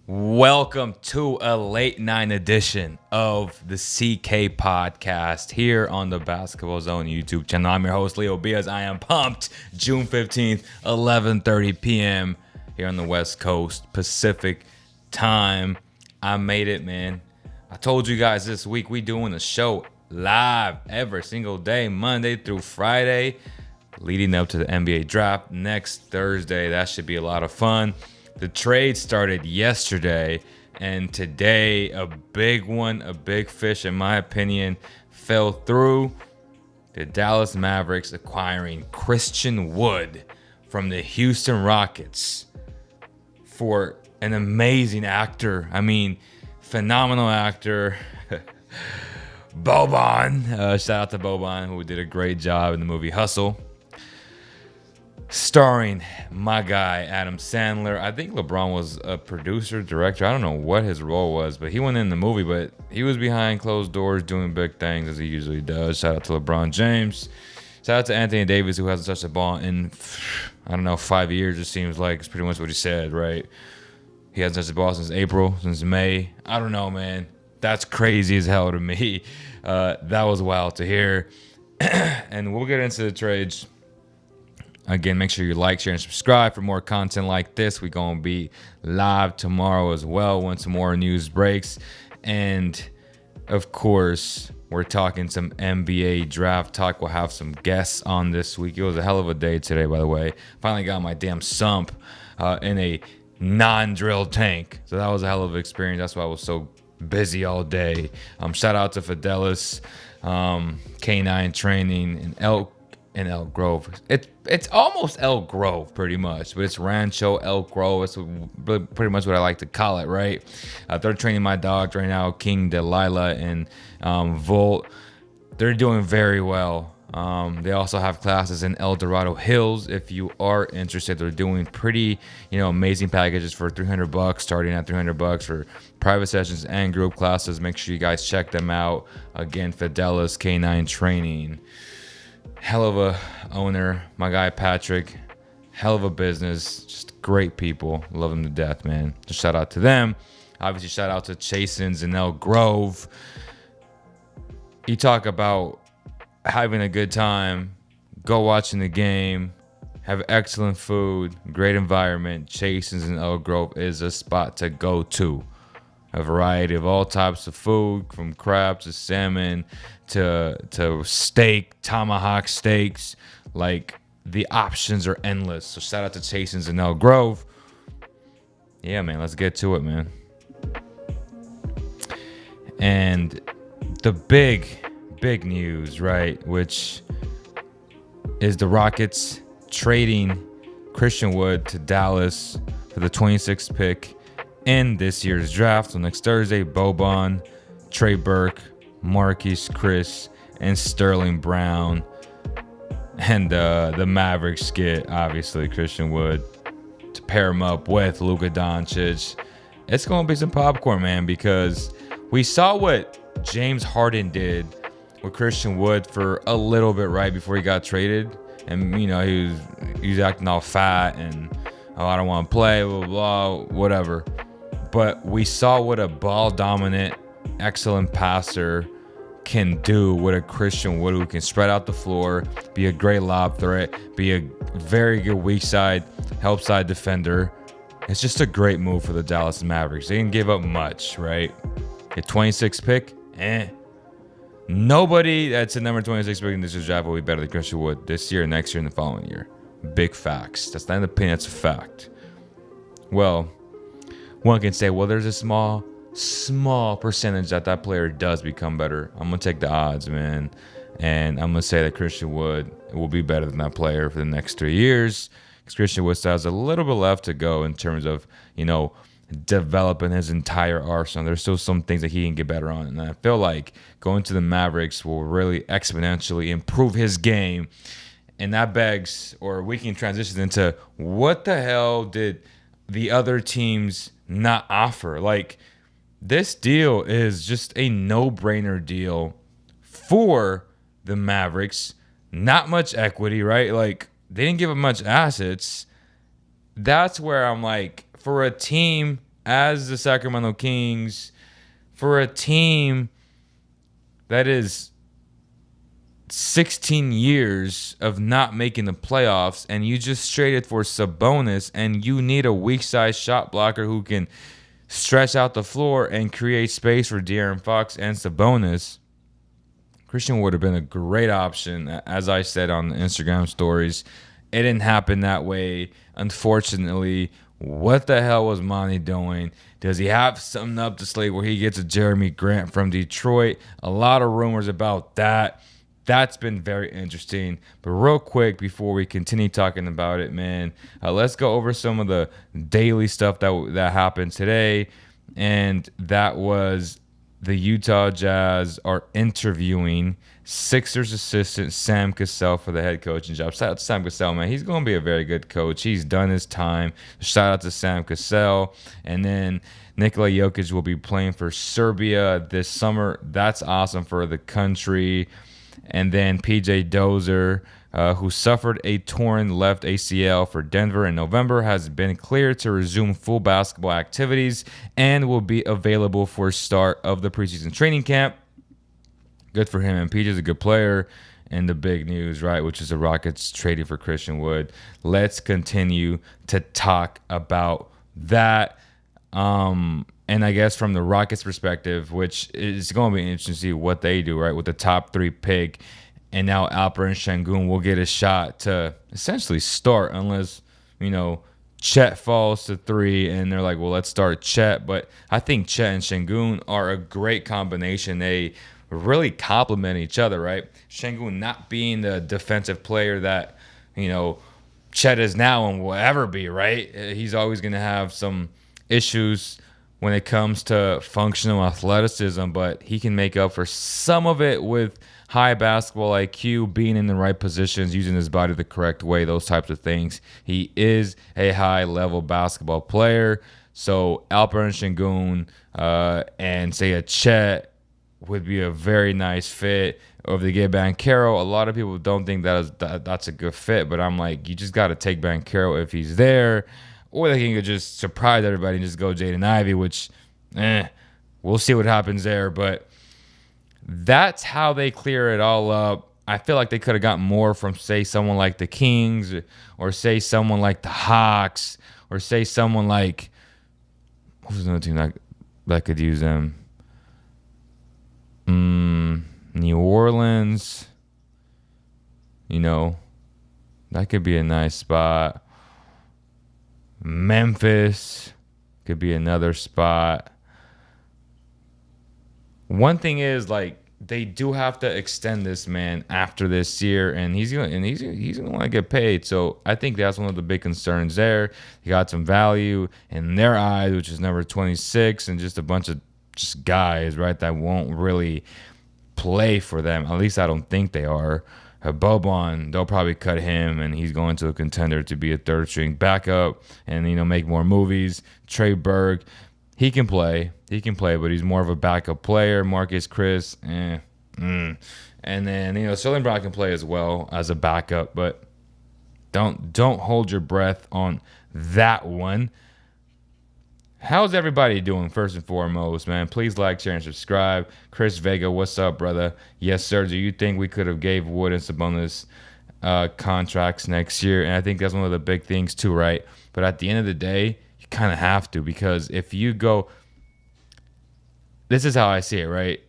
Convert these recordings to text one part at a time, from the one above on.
Welcome to a late night edition of the CK podcast here on the Basketball Zone YouTube channel. I'm your host, Leo Biaz. I am pumped. June 15th, 11:30 p.m. here on the West Coast Pacific time. I made it, man. I told you guys this week we doing a show live every single day, Monday through Friday, leading up to the NBA draft next Thursday. That should be a lot of fun. The trade started yesterday, and today a big one, a big fish, in my opinion, fell through. The Dallas Mavericks acquiring Christian Wood from the Houston Rockets for an amazing actor. I mean, phenomenal actor. Boban. Shout out to Boban, who did a great job in the movie Hustle. Starring my guy, Adam Sandler. I think LeBron was a producer, director. I don't know what his role was, but he went in the movie, but he was behind closed doors doing big things as he usually does. Shout out to LeBron James. Shout out to Anthony Davis, who hasn't touched the ball in, 5 years, it seems like. It's pretty much what he said, right? He hasn't touched the ball since April, since May. I don't know, man. That's crazy as hell to me. That was wild to hear. And we'll get into the trades. Again, make sure you like, share, and subscribe for more content like this. We're going to be live tomorrow as well when some more news breaks. And, of course, we're talking some NBA draft talk. We'll have some guests on this week. It was a hell of a day today, by the way. Finally got my damn sump in a non-drill tank. So that was a hell of an experience. That's why I was so busy all day. Shout out to Fidelis, K9 Training, and Elk Grove. It's almost Elk Grove, pretty much, but it's Rancho Elk Grove. It's pretty much what I like to call it, right? They're training my dogs right now, King, Delilah, and Volt. They're doing very well. They also have classes in El Dorado Hills. If you are interested, they're doing pretty, amazing packages for $300, starting at $300 for private sessions and group classes. Make sure you guys check them out. Again, Fidelis K9 Training. Hell of a owner, my guy Patrick. Hell of a business. Just great people. Love them to death, man. Just shout out to them. Obviously, shout out to Chasins and Elk Grove. You talk about having a good time, go watching the game, have excellent food, great environment. Chasins and Elk Grove is a spot to go to. A variety of all types of food, from crab to salmon to steak, tomahawk steaks. Like, the options are endless. So shout out to Chasins and Elk Grove. Yeah, man, let's get to it, man. And the big news, right, which is the Rockets trading Christian Wood to Dallas for the 26th pick in this year's draft. So next Thursday, Boban, Trey, Burke, Marquese, Chris, and Sterling Brown. And the Mavericks get, obviously, Christian Wood to pair him up with Luka Doncic. It's going to be some popcorn, man, because we saw what James Harden did with Christian Wood for a little bit right before he got traded. And, he was acting all fat and, I don't want to play, blah, blah, blah, whatever. But we saw what a ball-dominant, excellent passer can do with a Christian Wood who can spread out the floor, be a great lob threat, be a very good weak side, help side defender. It's just a great move for the Dallas Mavericks. They didn't give up much, right? A 26th pick, Nobody that's a number 26 pick in this draft will be better than Christian Wood this year, next year, and the following year. Big facts. That's not an opinion, that's a fact. Well, one can say, well, there's a small percentage that player does become better. I'm going to take the odds, man. And I'm going to say that Christian Wood will be better than that player for the next 3 years. Because Christian Wood still has a little bit left to go in terms of, developing his entire arsenal. There's still some things that he can get better on. And I feel like going to the Mavericks will really exponentially improve his game. And that begs, or we can transition into, what the hell did the other teams not offer? Like, this deal is just a no-brainer deal for the Mavericks. Not much equity, right? Like, they didn't give up much assets. That's where I'm like, for a team as the Sacramento Kings, for a team that is 16 years of not making the playoffs, and you just traded for Sabonis, and you need a weak-side shot blocker who can stretch out the floor and create space for De'Aaron Fox and Sabonis. Christian would have been a great option, as I said on the Instagram stories. It didn't happen that way, unfortunately. What the hell was Monty doing? Does he have something up the slate where he gets a Jeremy Grant from Detroit? A lot of rumors about that. That's been very interesting. But real quick, before we continue talking about it, man, let's go over some of the daily stuff that happened today. And that was the Utah Jazz are interviewing Sixers assistant Sam Cassell for the head coaching job. Shout out to Sam Cassell, man. He's going to be a very good coach. He's done his time. Shout out to Sam Cassell. And then Nikola Jokic will be playing for Serbia this summer. That's awesome for the country. And then PJ Dozier, who suffered a torn left ACL for Denver in November, has been cleared to resume full basketball activities and will be available for start of the preseason training camp. Good for him. And PJ's a good player. And the big news, right, which is the Rockets trading for Christian Wood. Let's continue to talk about that. And I guess from the Rockets' perspective, which is going to be interesting to see what they do, right, with the top 3 pick. And now Alperen Sengun will get a shot to essentially start unless, Chet falls to 3 and they're like, well, let's start Chet. But I think Chet and Sengun are a great combination. They really complement each other, right? Sengun not being the defensive player that, Chet is now and will ever be, right? He's always going to have some issues when it comes to functional athleticism, but he can make up for some of it with high basketball IQ, being in the right positions, using his body the correct way, those types of things. He is a high-level basketball player. So Alperen Sengun and, say, a Chet would be a very nice fit. Or if they get Banchero, a lot of people don't think that's a good fit, but I'm like, you just got to take Banchero if he's there. Or they can just surprise everybody and just go Jaden Ivey, which, we'll see what happens there. But that's how they clear it all up. I feel like they could have gotten more from, say, someone like the Kings, or say someone like the Hawks, or say someone like, who's another team that could use them? New Orleans. That could be a nice spot. Memphis could be another spot. One thing is, they do have to extend this man after this year, and he's gonna want to get paid. So I think that's one of the big concerns there. He got some value in their eyes, which is number 26, and just a bunch of just guys, right, that won't really play for them. At least I don't think they are. Boban, they'll probably cut him, and he's going to a contender to be a third-string backup and, make more movies. Trey Burke, he can play, but he's more of a backup player. Marcus Chris, And then, Sterling Brown can play as well as a backup, but don't hold your breath on that one. How's everybody doing, first and foremost, man? Please like, share, and subscribe. Chris Vega, what's up, brother? Yes, sir. Do you think we could have gave Wood and Sabonis contracts next year? And I think that's one of the big things too, right? But at the end of the day, you kind of have to, because if you go, this is how I see it, right?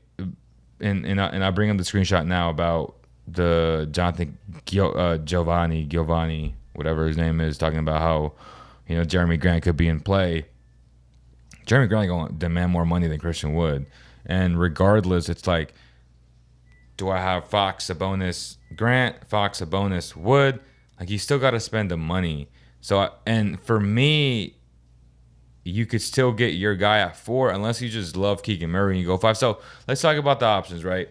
And I bring up the screenshot now about the Jonathan Giovanni, whatever his name is, talking about how Jeremy Grant could be in play. Jeremy Grant going to demand more money than Christian Wood. And regardless, it's like, do I have Fox, Sabonis, Grant, Fox, Sabonis, Wood? Like, you still got to spend the money. So, and for me, you could still get your guy at 4 unless you just love Keegan Murray and you go 5. So let's talk about the options, right?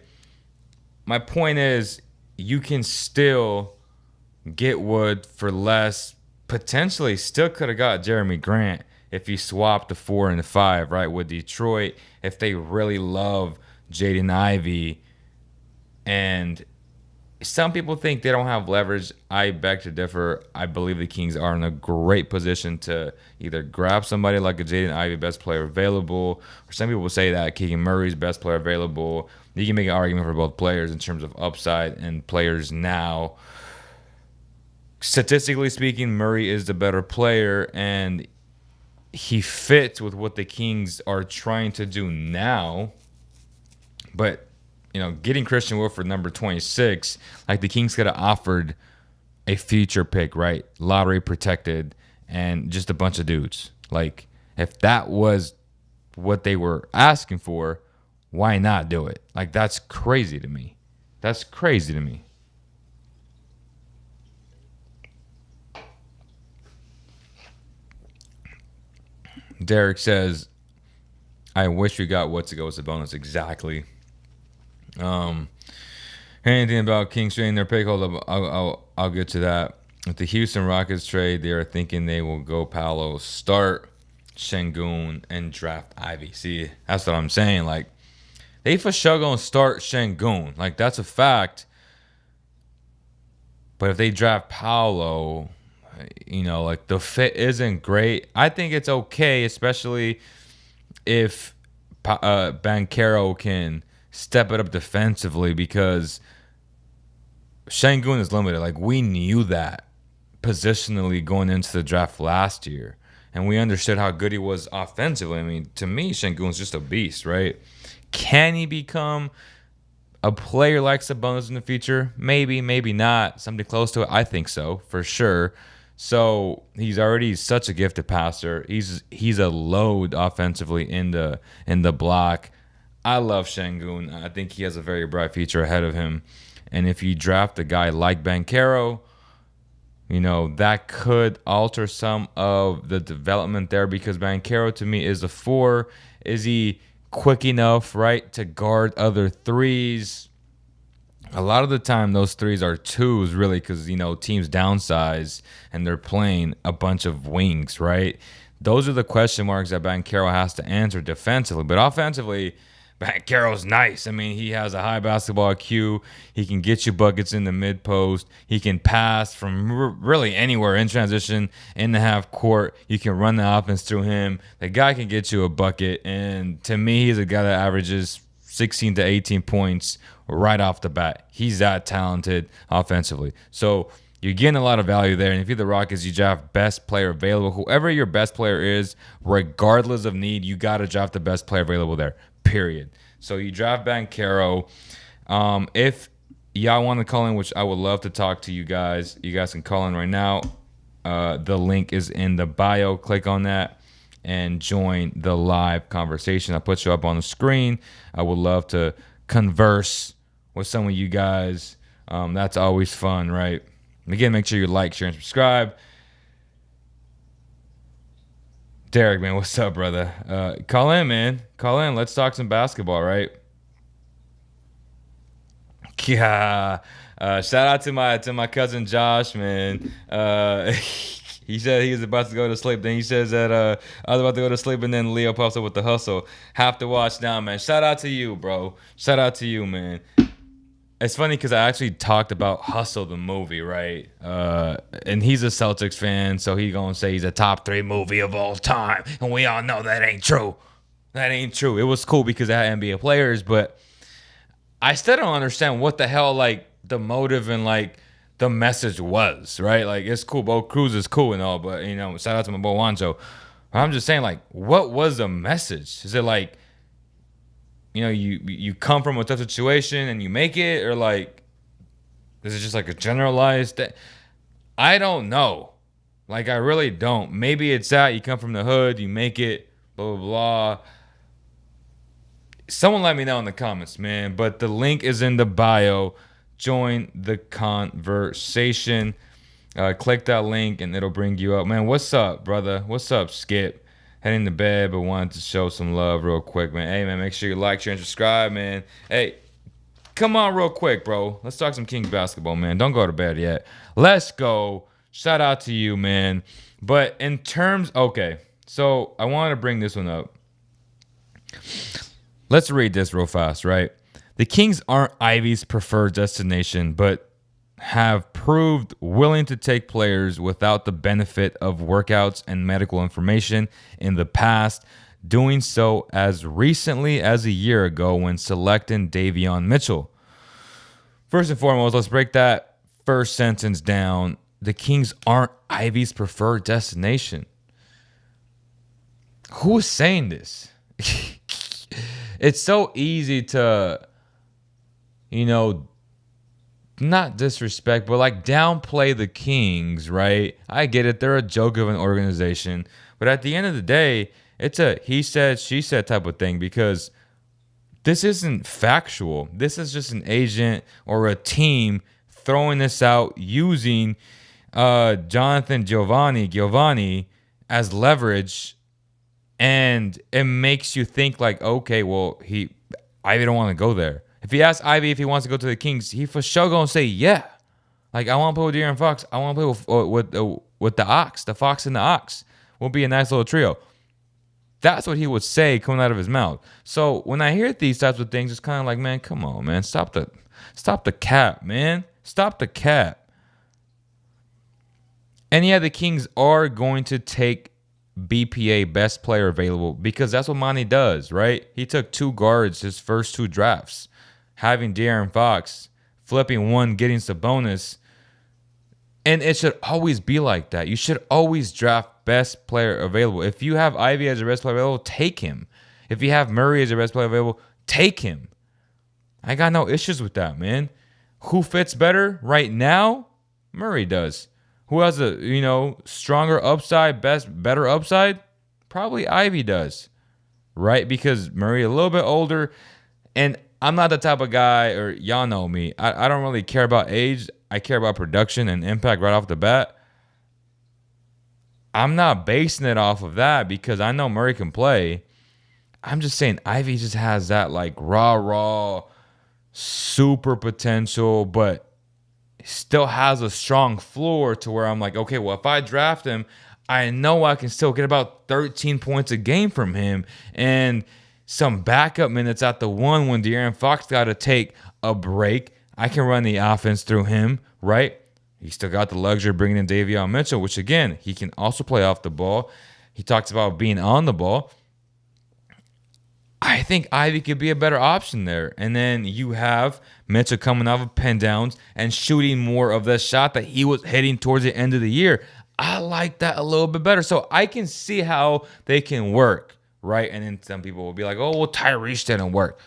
My point is, you can still get Wood for less. Potentially still could have got Jeremy Grant if you swap the 4 and the 5, right, with Detroit, if they really love Jaden Ivey and some people think they don't have leverage. I beg to differ. I believe the Kings are in a great position to either grab somebody like a Jaden Ivey, best player available, or some people say that Keegan Murray's best player available. You can make an argument for both players in terms of upside and players now. Statistically speaking, Murray is the better player, and he fits with what the Kings are trying to do now. But getting Christian Wood for number 26, like the Kings could have offered a future pick, right? Lottery protected, and just a bunch of dudes. Like, if that was what they were asking for, why not do it? Like, that's crazy to me. That's crazy to me. Derek says, I wish we got what to go as a bonus. Exactly. Anything about Kings trading their pick? Hold up, I'll get to that. With the Houston Rockets trade, they are thinking they will go Paolo, start Sengun, and draft Ivy. See, that's what I'm saying. Like, they for sure gonna start Sengun. Like, that's a fact. But if they draft Paolo, like, the fit isn't great. I think it's okay, especially if Banchero can step it up defensively, because Sengun is limited. Like, we knew that positionally going into the draft last year, and we understood how good he was offensively. I mean, to me, Sengun's just a beast, right? Can he become a player like Sabonis in the future? Maybe, maybe not. Somebody close to it? I think so, for sure. So he's already such a gifted passer. He's a load offensively in the block. I love Sengun. I think he has a very bright future ahead of him. And if you draft a guy like Banchero, that could alter some of the development there, because Banchero to me is a 4. Is he quick enough, right, to guard other threes? A lot of the time those threes are 2s, really, because, teams downsize and they're playing a bunch of wings, right? Those are the question marks that Banchero has to answer defensively. But offensively, Banchero's nice. I mean, he has a high basketball IQ. He can get you buckets in the mid post. He can pass from really anywhere in transition, in the half court. You can run the offense through him. The guy can get you a bucket. And to me, he's a guy that averages 16 to 18 points right off the bat. He's that talented offensively. So you're getting a lot of value there. And if you're the Rockets, you draft best player available. Whoever your best player is, regardless of need, you got to draft the best player available there. Period. So you draft Banchero. If y'all want to call in, which I would love to talk to you guys can call in right now. The link is in the bio. Click on that and join the live conversation. I'll put you up on the screen. I would love to converse with some of you guys. That's always fun, right? Again, make sure you like, share, and subscribe. Derek, man, what's up, brother? Call in, man. Call in. Let's talk some basketball, right? Yeah. Shout out to my cousin Josh, man. He said he was about to go to sleep. Then he says that I was about to go to sleep, and then Leo pops up with the hustle. Have to watch now, man. Shout out to you, bro. Shout out to you, man. It's funny because I actually talked about Hustle, the movie, right? And he's a Celtics fan, so he's going to say he's a top 3 movie of all time. And we all know that ain't true. That ain't true. It was cool because it had NBA players, but I still don't understand what the hell, like, the motive and, like, the message was, right? Like, it's cool. Bo Cruz is cool and all, but, shout out to my boy Wancho. I'm just saying, like, what was the message? Is it like, you come from a tough situation and you make it, or like, is it just like a generalized thing? I don't know. Like, I really don't. Maybe it's that you come from the hood, you make it, blah, blah, blah. Someone let me know in the comments, man. But the link is in the bio. Join the conversation. Click that link and it'll bring you up. Man, what's up, brother? What's up, Skip? Heading to bed, but wanted to show some love real quick, man. Hey, man, make sure you like, share, and subscribe, man. Hey, come on real quick, bro. Let's talk some Kings basketball, man. Don't go to bed yet. Let's go. Shout out to you, man. But in terms, okay, so I wanted to bring this one up. Let's read this real fast, right? The Kings aren't Ivy's preferred destination, but have proved willing to take players without the benefit of workouts and medical information in the past, doing so as recently as a year ago when selecting Davion Mitchell. First and foremost, let's break that first sentence down. The Kings aren't Ivy's preferred destination. Who is saying this? It's so easy to, not disrespect, but like downplay the Kings, right? I get it. They're a joke of an organization. But at the end of the day, it's a he said, she said type of thing because this isn't factual. This is just an agent or a team throwing this out using Jonathan Giovanni as leverage. And it makes you think like, okay, well, Ivy don't want to go there. If he asks Ivy if he wants to go to the Kings, he for sure gonna say yeah. Like I want to play with De'Aaron Fox. I want to play with the Ox, the Fox and the Ox. Will be a nice little trio. That's what he would say coming out of his mouth. So when I hear these types of things, it's kind of like, man, come on, man, stop the cap, man, stop the cap. And yeah, the Kings are going to take BPA, best player available, because that's what Monty does, right? He took 2 guards his first 2 drafts, having De'Aaron Fox, flipping one, getting Sabonis. And it should always be like that. You should always draft best player available. If you have Ivy as your best player available, take him. If you have Murray as your best player available, take him. I got no issues with that, man. Who fits better right now? Murray does. Who has a, stronger upside, better upside? Probably Ivy does, right? Because Murray a little bit older, and I'm not the type of guy, or y'all know me, I don't really care about age. I care about production and impact right off the bat. I'm not basing it off of that because I know Murray can play. I'm just saying Ivy just has that like raw, super potential, but still has a strong floor to where I'm like, okay, well, if I draft him, I know I can still get about 13 points a game from him and some backup minutes at the 1 when De'Aaron Fox got to take a break. I can run the offense through him, right? He still got the luxury of bringing in Davion Mitchell, which, again, he can also play off the ball. He talks about being on the ball. I think Ivy could be a better option there. And then you have Mitchell coming off of pin downs and shooting more of the shot that he was hitting towards the end of the year. I like that a little bit better. So I can see how they can work, right? And then some people will be like, oh, well, Tyrese didn't work.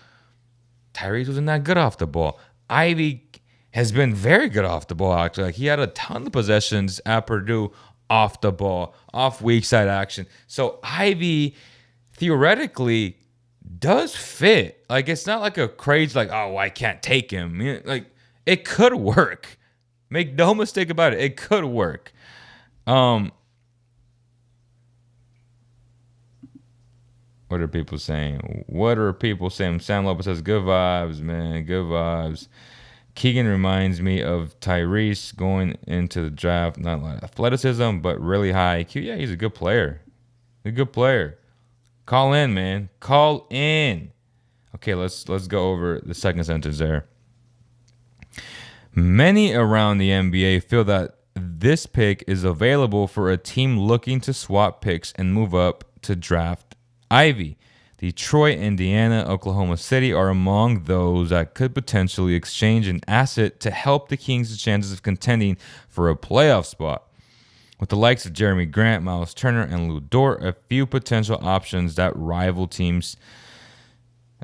Tyrese wasn't that good off the ball. Ivy has been very good off the ball, actually. Like, he had a ton of possessions at Purdue off the ball, off weak side action. So Ivy, theoretically, does fit. Like, it's not like a crazy, like, oh, I can't take him. Like, it could work. Make no mistake about it. It could work. What are people saying? Sam Lopez says, good vibes, man. Good vibes. Keegan reminds me of Tyrese going into the draft. Not a lot of athleticism, but really high IQ. Yeah, he's a good player. A good player. Call in, man. Call in. Okay, let's go over the second sentence there. Many around the NBA feel that this pick is available for a team looking to swap picks and move up to draft Ivy. Detroit, Indiana, Oklahoma City are among those that could potentially exchange an asset to help the Kings' chances of contending for a playoff spot. With the likes of Jeremy Grant, Miles Turner, and Lou Dort, a few potential options that rival teams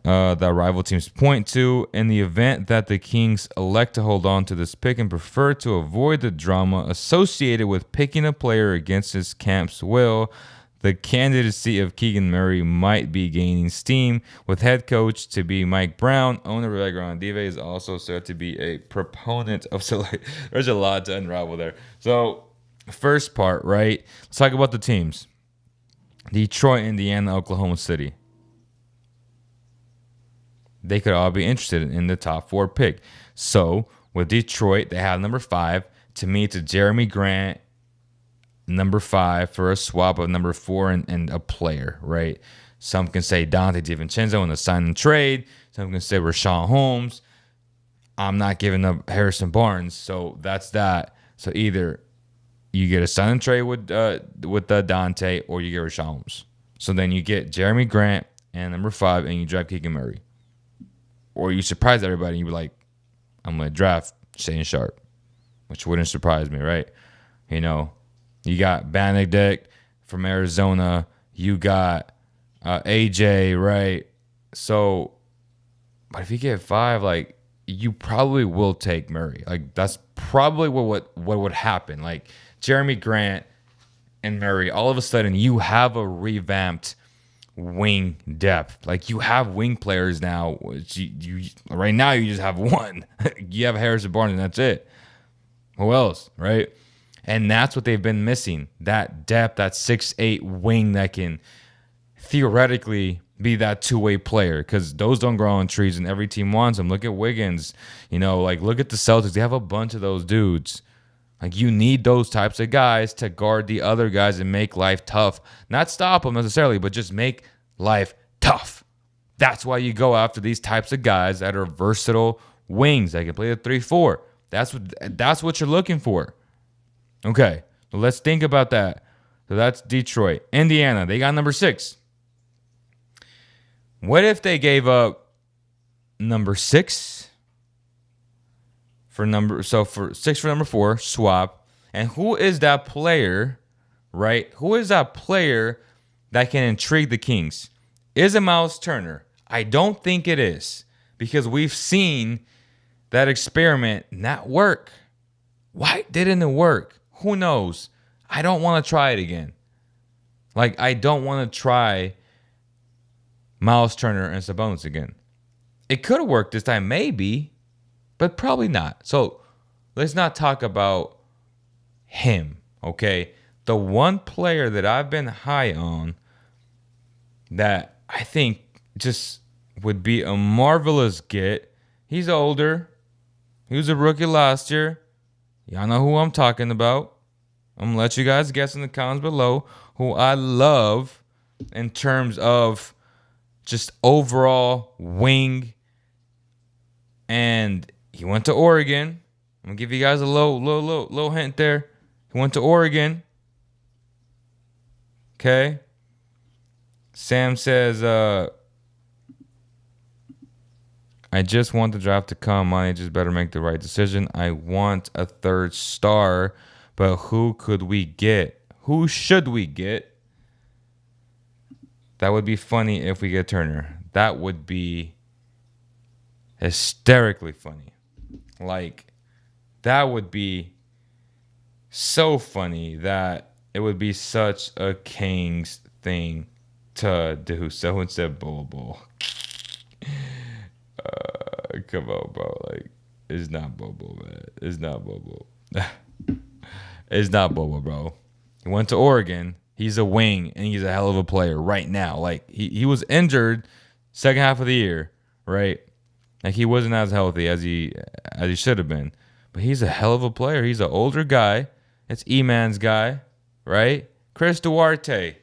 point to. In the event that the Kings elect to hold on to this pick and prefer to avoid the drama associated with picking a player against his camp's will, the candidacy of Keegan Murray might be gaining steam, with head coach to be Mike Brown. Owner Rebecca Grandive is also said to be a proponent of select. There's a lot to unravel there. So, first part, right? Let's talk about the teams. Detroit, Indiana, Oklahoma City. They could all be interested in the top 4 pick. So, with Detroit, they have number 5. To me, it's a Jeremy Grant, number 5 for a swap of number 4 and a player, right? Some can say Dante DiVincenzo in the sign and trade. Some can say Rashawn Holmes. I'm not giving up Harrison Barnes, so that's that. So either you get a sign and trade with Dante, or you get Rashawn Holmes. So then you get Jeremy Grant and number 5, and you draft Keegan Murray. Or you surprise everybody and you be like, I'm going to draft Shane Sharp, which wouldn't surprise me, right? You know, you got Benedict from Arizona. You got AJ, right? So, but if you get 5, like, you probably will take Murray. Like, that's probably what would happen. Like, Jeremy Grant and Murray, all of a sudden, you have a revamped wing depth. Like, you have wing players now. You right now, you just have one. You have Harrison Barnes, and that's it. Who else, right? And that's what they've been missing. That depth, that 6'8" wing that can theoretically be that two-way player, because those don't grow on trees and every team wants them. Look at Wiggins. You know, like, look at the Celtics. They have a bunch of those dudes. Like, you need those types of guys to guard the other guys and make life tough. Not stop them necessarily, but just make life tough. That's why you go after these types of guys that are versatile wings that can play the 3-4. That's what you're looking for. Okay, so let's think about that. So that's Detroit. Indiana, they got number 6. What if they gave up number 6 for number 4, swap? And who is that player, right? Who is that player that can intrigue the Kings? Is it Miles Turner? I don't think it is, because we've seen that experiment not work. Why didn't it work? Who knows? I don't want to try it again. Like, I don't want to try Miles Turner and Sabonis again. It could have worked this time, maybe, but probably not. So let's not talk about him, okay? The one player that I've been high on that I think just would be a marvelous get. He's older. He was a rookie last year. Y'all know who I'm talking about. I'm going to let you guys guess in the comments below who I love in terms of just overall wing. And he went to Oregon. I'm going to give you guys a little hint there. He went to Oregon. Okay. Sam says, I just want the draft to come. I just better make the right decision. I want a 3rd star, but who could we get? Who should we get? That would be funny if we get Turner. That would be hysterically funny. Like, that would be so funny that it would be such a Kings thing to do. Someone said Bobo. Come on, bro. Like, it's not Bobo, man. It's not Bobo. It's not Bobo, bro. He went to Oregon. He's a wing, and he's a hell of a player right now. Like, he was injured second half of the year, right? Like, he wasn't as healthy as he should have been. But he's a hell of a player. He's an older guy. It's E-Man's guy, right? Chris Duarte.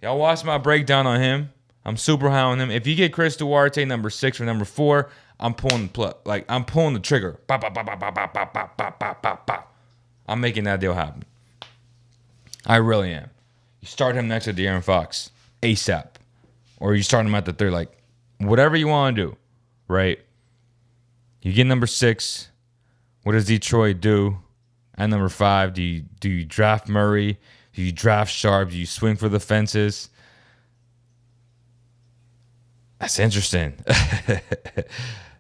Y'all watch my breakdown on him. I'm super high on him. If you get Chris Duarte number 6 or number 4, I'm pulling the trigger. Bop, bop, bop, bop, bop, bop, bop, bop, bop, bop, bop. I'm making that deal happen. I really am. You start him next to De'Aaron Fox ASAP, or you start him at the 3rd, like, whatever you want to do, right? You get number 6. What does Detroit do? At number 5, do you draft Murray? Do you draft Sharp? Do you swing for the fences? That's interesting.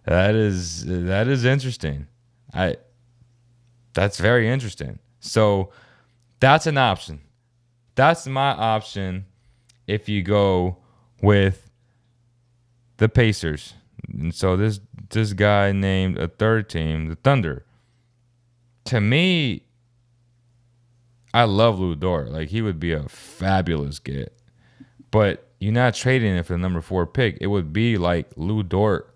That is interesting. That's very interesting. So that's an option. That's my option if you go with the Pacers. And so this guy named a 3rd team, the Thunder. To me, I love Lou Dort. Like, he would be a fabulous get. But you're not trading it for the number 4 pick. It would be like Lou Dort,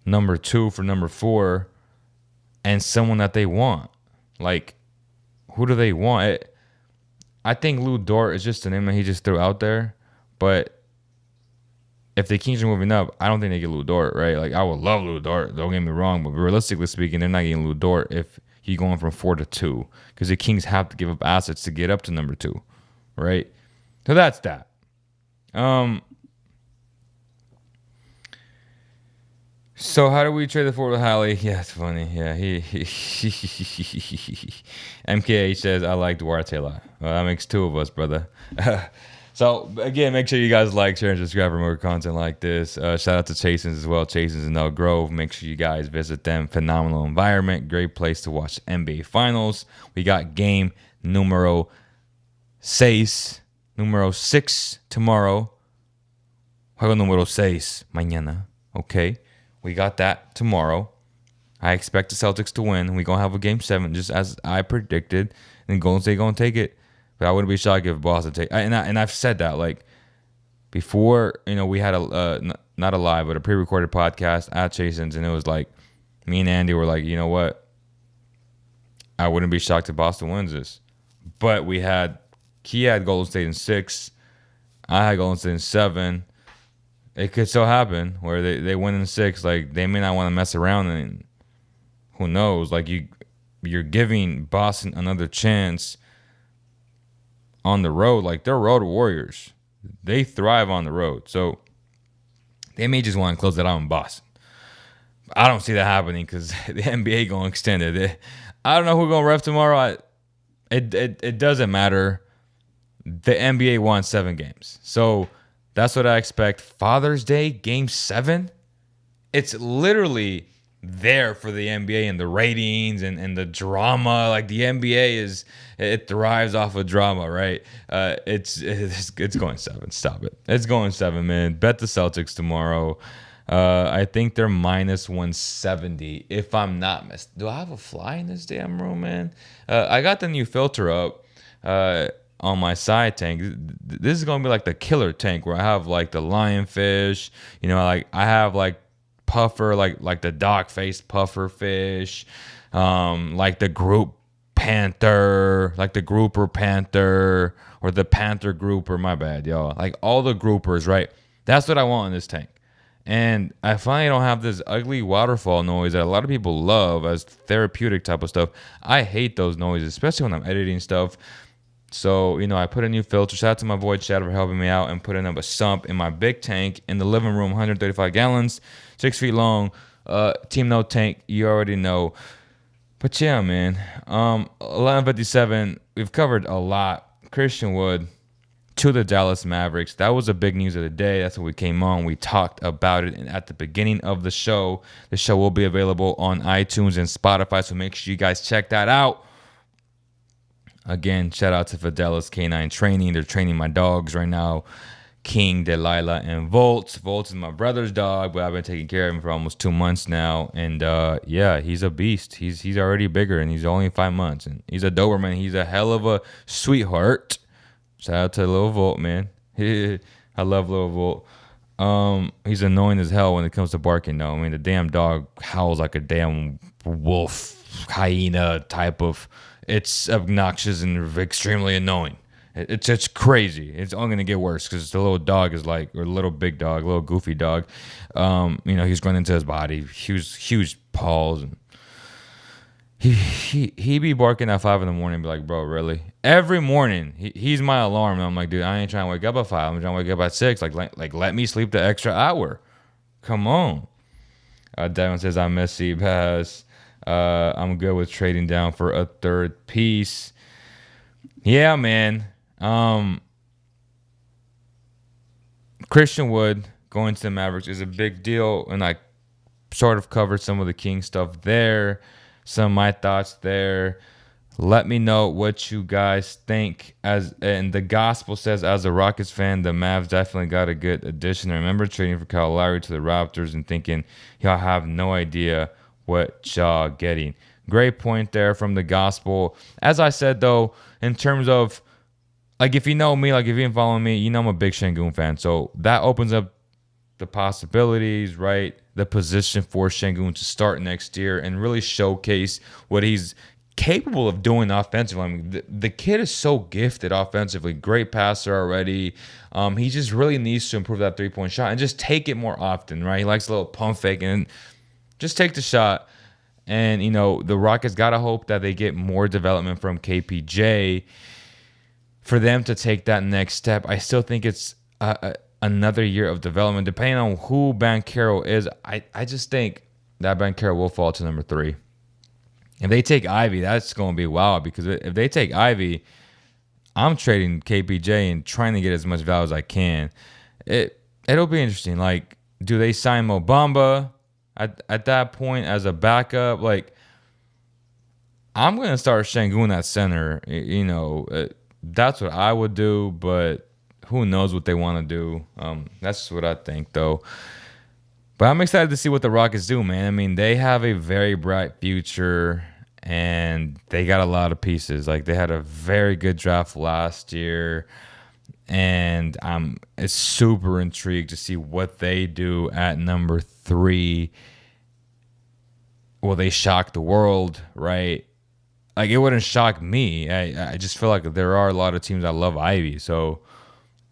number 2 for number 4, and someone that they want. Like, who do they want? I think Lou Dort is just a name that he just threw out there. But if the Kings are moving up, I don't think they get Lou Dort, right? Like, I would love Lou Dort. Don't get me wrong, but realistically speaking, they're not getting Lou Dort if he's going from 4 to 2, because the Kings have to give up assets to get up to number 2, right? So that's that. So how do we trade the forward with Hallie? Yeah, it's funny. Yeah, he MKH says I like Duarte a lot. Well, that makes 2 of us, brother. So again, make sure you guys like, share, and subscribe for more content like this. Shout out to Chasins as well. Chasins in Elk Grove. Make sure you guys visit them. Phenomenal environment. Great place to watch NBA Finals. We got game numero 6 tomorrow. Juego número 6 mañana. Okay. We got that tomorrow. I expect the Celtics to win. We're going to have a game 7, just as I predicted. And Golden State going to take it. But I wouldn't be shocked if Boston take. And I've said that, like, before, we had not a live, but a pre-recorded podcast at Chasins, and it was like, me and Andy were like, you know what? I wouldn't be shocked if Boston wins this. But he had Golden State in 6. I had Golden State in 7. It could so happen where they win in 6. Like, they may not want to mess around, and who knows? Like, you're giving Boston another chance on the road. Like, they're road warriors. They thrive on the road. So they may just want to close it out in Boston. I don't see that happening because the NBA going to extend it. I don't know who's going to ref tomorrow. It doesn't matter. The NBA won 7 games. So that's what I expect. Father's Day, game 7. It's literally there for the NBA and the ratings and the drama. Like, the NBA it thrives off of drama, right? It's going 7. Stop it. It's going 7, man. Bet the Celtics tomorrow. I think they're minus 170. If I'm not do I have a fly in this damn room, man? I got the new filter up on my side tank. This is gonna be like the killer tank where I have like the lionfish. Like I have like puffer, like the dog-faced puffer fish, like the group panther, like the grouper panther, or the panther grouper. My bad, y'all. Like all the groupers, right? That's what I want in this tank. And I finally don't have this ugly waterfall noise that a lot of people love as therapeutic type of stuff. I hate those noises, especially when I'm editing stuff. So, I put a new filter. Shout out to my boy Chad for helping me out and putting up a sump in my big tank in the living room, 135 gallons, 6 feet long. Team No Tank, you already know. But yeah, man, 11:57. We've covered a lot. Christian Wood to the Dallas Mavericks. That was a big news of the day. That's when we came on. We talked about it at the beginning of the show. The show will be available on iTunes and Spotify, so make sure you guys check that out. Again, shout out to Fidelis Canine Training. They're training my dogs right now, King, Delilah, and Volt. Volt is my brother's dog, but I've been taking care of him for almost 2 months now. And yeah, he's a beast. He's already bigger, and he's only 5 months. And he's a Doberman. He's a hell of a sweetheart. Shout out to Lil Volt, man. I love Lil Volt. He's annoying as hell when it comes to barking, though. I mean, the damn dog howls like a damn wolf, hyena type of. It's obnoxious and extremely annoying. It's crazy. It's only going to get worse because the little dog is like, or little big dog, little goofy dog. He's going into his body, huge paws. And he be barking at 5 in the morning and be like, bro, really? Every morning, he's my alarm. And I'm like, dude, I ain't trying to wake up at 5. I'm trying to wake up at 6. Like let me sleep the extra hour. Come on. Devin says, I miss Seabass. I'm good with trading down for a third piece. Yeah, man. Christian Wood going to the Mavericks is a big deal, and I sort of covered some of the King stuff there, some of my thoughts there. Let me know what you guys think. And the gospel says, as a Rockets fan, the Mavs definitely got a good addition. I remember trading for Kyle Lowry to the Raptors and thinking, y'all have no idea what y'all getting. Great point there from the gospel. As I said, though, in terms of, like, if you know me, like, if you've been following me, you know I'm a big Sengun fan. So that opens up the possibilities, right? The position for Sengun to start next year and really showcase what he's capable of doing offensively. I mean, the kid is so gifted offensively, great passer already. He just really needs to improve that 3-point shot and just take it more often, right? He likes a little pump fake and just take the shot. And, you know, the Rockets got to hope that they get more development from KPJ for them to take that next step. I still think it's another year of development. Depending on who Banchero is, I just think that Banchero will fall to number 3. If they take Ivy, that's going to be wild, because if they take Ivy, I'm trading KPJ and trying to get as much value as I can. It'll be interesting. Like, do they sign Mo Bamba at that point as a backup? Like, I'm going to start Sengun at center. You know, that's what I would do, but who knows what they want to do. That's what I think, though. But I'm excited to see what the Rockets do, man. I mean, they have a very bright future, and they got a lot of pieces. Like, they had a very good draft last year, and I'm super intrigued to see what they do at number 3. Will they shock the world, right? Like, it wouldn't shock me. I just feel like there are a lot of teams that love Ivy. So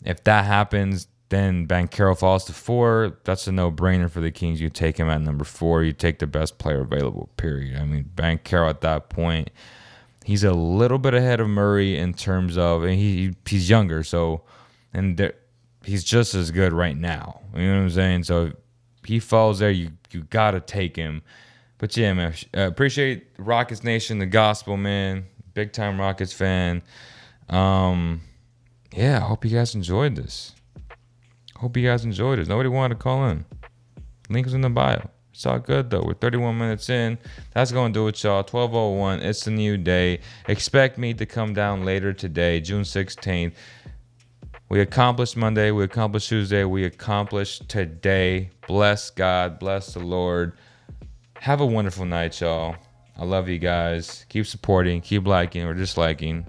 if that happens, then Banchero falls to 4. That's a no-brainer for the Kings. You take him at number 4. You take the best player available, period. I mean, Banchero at that point, he's a little bit ahead of Murray in terms of, and he's younger, so, and he's just as good right now. You know what I'm saying? So if he falls there, you got to take him. But yeah, man, appreciate Rockets Nation, the gospel, man. Big-time Rockets fan. Yeah, I hope you guys enjoyed this. Nobody wanted to call in. Link is in the bio. It's all good, though. We're 31 minutes in. That's going to do it, y'all. 12:01. It's the new day. Expect me to come down later today, June 16th. We accomplished Monday. We accomplished Tuesday. We accomplished today. Bless God. Bless the Lord. Have a wonderful night, y'all. I love you guys. Keep supporting. Keep liking or disliking.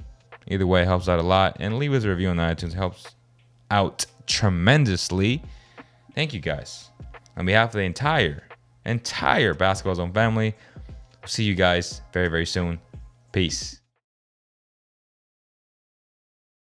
Either way, helps out a lot. And leave us a review on iTunes. Helps out tremendously. Thank you, guys. On behalf of the entire Basketball Zone family, we'll see you guys very, very soon. Peace.